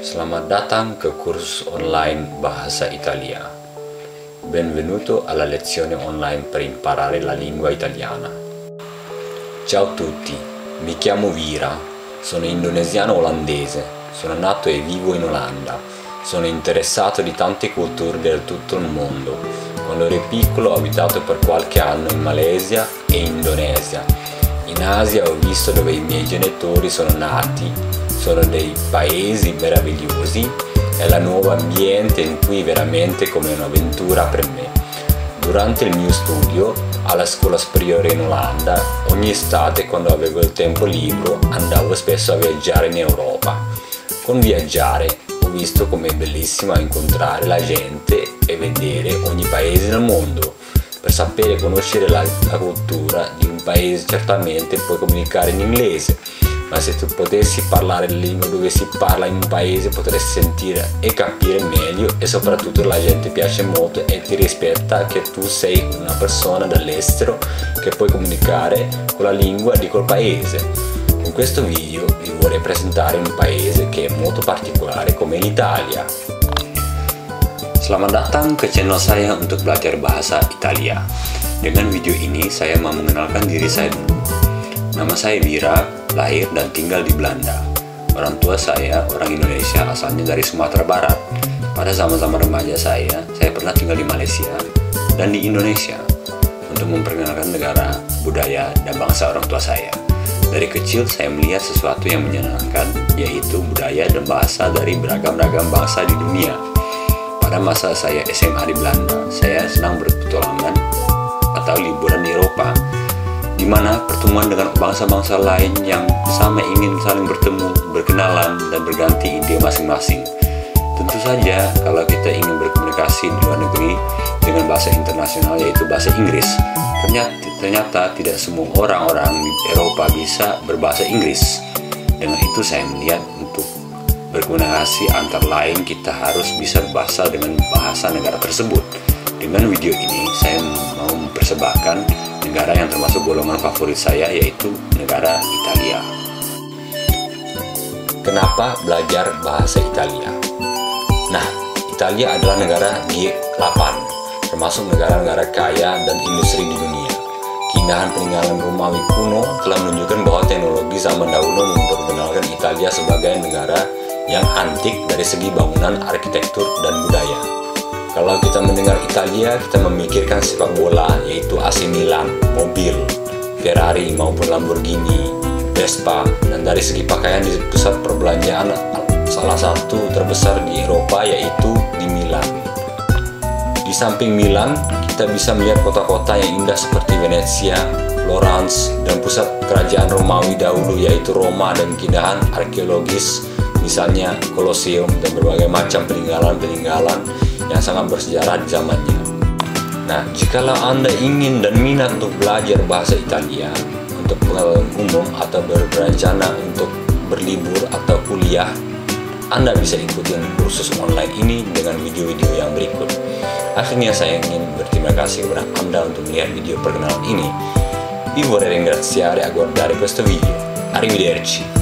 Selamat datang ke kursus online Bahasa Italia. Benvenuto alla lezione online per imparare la lingua italiana. Ciao a tutti, mi chiamo Vira, sono indonesiano olandese, sono nato e vivo in Olanda. Sono interessato di tante culture del tutto il mondo. Quando ero piccolo ho abitato per qualche anno in Malesia e Indonesia. In Asia ho visto dove i miei genitori sono nati. Sono dei paesi meravigliosi, è il nuovo ambiente in cui veramente come un'avventura per me. Durante il mio studio alla scuola superiore in Olanda, ogni estate quando avevo il tempo libero andavo spesso a viaggiare in Europa. Con viaggiare ho visto com'è bellissimo incontrare la gente e vedere ogni paese del mondo. Per sapere e conoscere la cultura di un paese certamente puoi comunicare in inglese, ma se tu potessi parlare la lingua dove si parla in un paese potresti sentire e capire meglio, e soprattutto la gente piace molto e ti rispetta che tu sei una persona dall'estero che puoi comunicare con la lingua di quel paese. Con questo video vi vorrei presentare un paese che è molto particolare come l'Italia. Selamat datang ke channel saya untuk belajar bahasa Italia. Dengan video ini saya mau mengenalkan diri saya dulu. Nama saya Vira, lahir dan tinggal di Belanda. Orang tua saya orang Indonesia, asalnya dari Sumatera Barat. Pada zaman-zaman remaja saya pernah tinggal di Malaysia dan di Indonesia untuk memperkenalkan negara, budaya, dan bangsa orang tua saya. Dari kecil saya melihat sesuatu yang menyenangkan, yaitu budaya dan bahasa dari beragam-ragam bangsa di dunia. Pada masa saya SMA di Belanda, saya senang berpetualangan atau liburan di Eropa, di mana pertemuan dengan bangsa-bangsa lain yang sama ingin saling bertemu, berkenalan, dan berganti ide masing-masing. Tentu saja kalau kita ingin berkomunikasi di luar negeri dengan bahasa internasional yaitu bahasa Inggris, ternyata tidak semua orang-orang di Eropa bisa berbahasa Inggris. Dengan itu saya melihat untuk berkomunikasi antara lain kita harus bisa berbahasa dengan bahasa negara tersebut. Dengan video ini saya mau mempersembahkan negara yang termasuk golongan favorit saya, yaitu negara Italia. Kenapa belajar bahasa Italia? Nah, Italia adalah negara G8, termasuk negara-negara kaya dan industri di dunia. Keindahan peninggalan Romawi kuno telah menunjukkan bahwa teknologi zaman dahulu memperkenalkan Italia sebagai negara yang antik dari segi bangunan, arsitektur, dan budaya. Kalau kita mendengar Italia, kita memikirkan sepak bola, yaitu AC Milan, mobil, Ferrari maupun Lamborghini, Vespa, dan dari segi pakaian di pusat perbelanjaan salah satu terbesar di Eropa yaitu di Milan. Di samping Milan, kita bisa melihat kota-kota yang indah seperti Venezia, Florence, dan pusat kerajaan Romawi dahulu yaitu Roma, dan keindahan arkeologis misalnya Colosseum dan berbagai macam peninggalan-peninggalan yang sangat bersejarah di zamannya. Nah, jikalau Anda ingin dan minat untuk belajar bahasa Italia untuk pengetahuan umum atau berencana untuk berlibur atau kuliah, Anda bisa ikuti kursus online ini dengan video-video yang berikut. Akhirnya saya ingin berterima kasih kepada Anda untuk melihat video perkenalan ini. Vi vorrei ringraziare a guardare questo video. Arrivederci.